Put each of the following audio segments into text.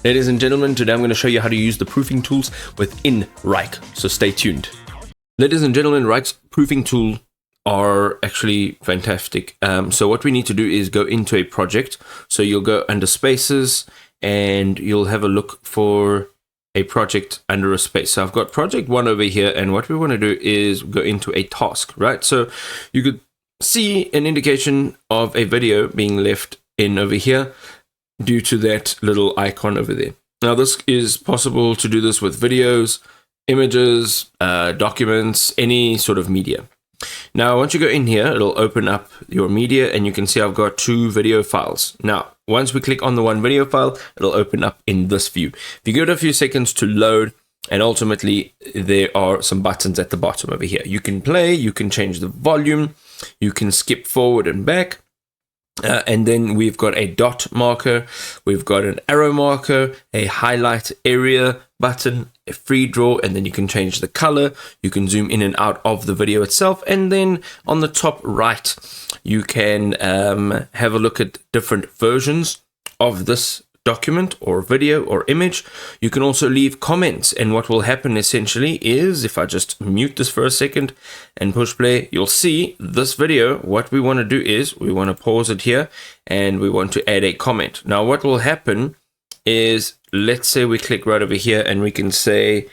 Ladies and gentlemen, today I'm going to show you how to use the proofing tools within Wrike, so stay tuned. Ladies and gentlemen, Wrike's proofing tool are actually fantastic. So what we need to do is go into a project. So you'll go under spaces and you'll have a look for a project under a space. So I've got project 1 over here, and what we want to do is go into a task, right? So you could see an indication of a video being left in over here due to that little icon over there. Now this is possible to do this with videos, images, documents, any sort of media. Now once you go in here, it'll open up your media and you can see I've got 2 video files. Now once we click on the one video file, it'll open up in this view. If you give it a few seconds to load, and ultimately there are some buttons at the bottom over here. You can play, you can change the volume, you can skip forward and back. And then we've got a dot marker, we've got an arrow marker, a highlight area button, a free draw, and then you can change the color. You can zoom in and out of the video itself. And then on the top right, you can have a look at different versions of this document or video or image. You can also leave comments, and what will happen essentially is, if I just mute this for a second and push play, you'll see this video. What we want to do is we want to pause it here and we want to add a comment. Now what will happen is, let's say we click right over here and we can say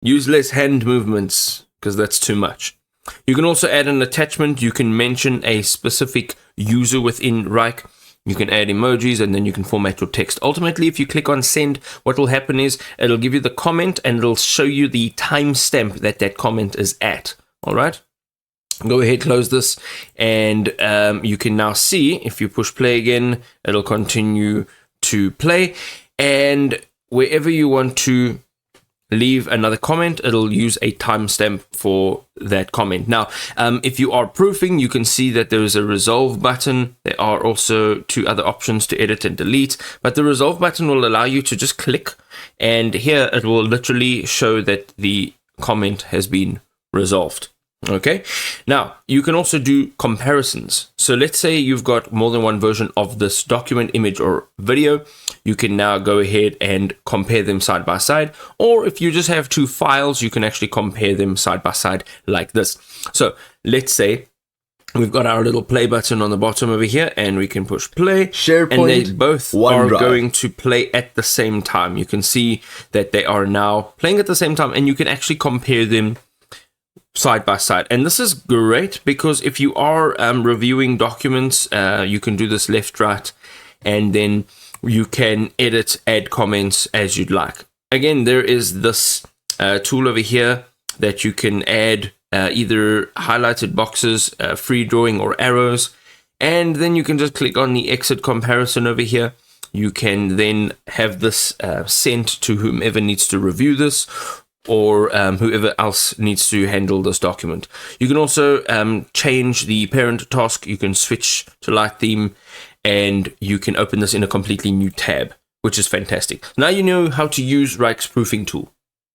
use less hand movements because that's too much. You can also add an attachment. You can mention a specific user within Wrike. You can add emojis, and then you can format your text. Ultimately, if you click on send, what will happen is it'll give you the comment and it'll show you the timestamp that that comment is at. All right. Go ahead, close this, and you can now see, if you push play again, it'll continue to play. And wherever you want to leave another comment, it'll use a timestamp for that comment. Now, if you are proofing, you can see that there is a resolve button. There are also 2 other options to edit and delete, but the resolve button will allow you to just click, and here it will literally show that the comment has been resolved. Okay, now you can also do comparisons. So let's say you've got more than one version of this document, image, or video. You can now go ahead and compare them side by side, or if you just have 2 files, you can actually compare them side by side like this. So let's say we've got our little play button on the bottom over here, and we can push play. SharePoint, and they both are OneDrive. going to play at the same time. You can see that they are now playing at the same time, and you can actually compare them side by side. And this is great because if you are reviewing documents, you can do this left, right, and then you can edit, add comments as you'd like. Again, there is this tool over here that you can add either highlighted boxes, free drawing, or arrows, and then you can just click on the exit comparison over here. You can then have this sent to whomever needs to review this, or whoever else needs to handle this document. You can also change the parent task. You can switch to light theme, and you can open this in a completely new tab, which is fantastic. Now you know how to use Wrike's proofing tool.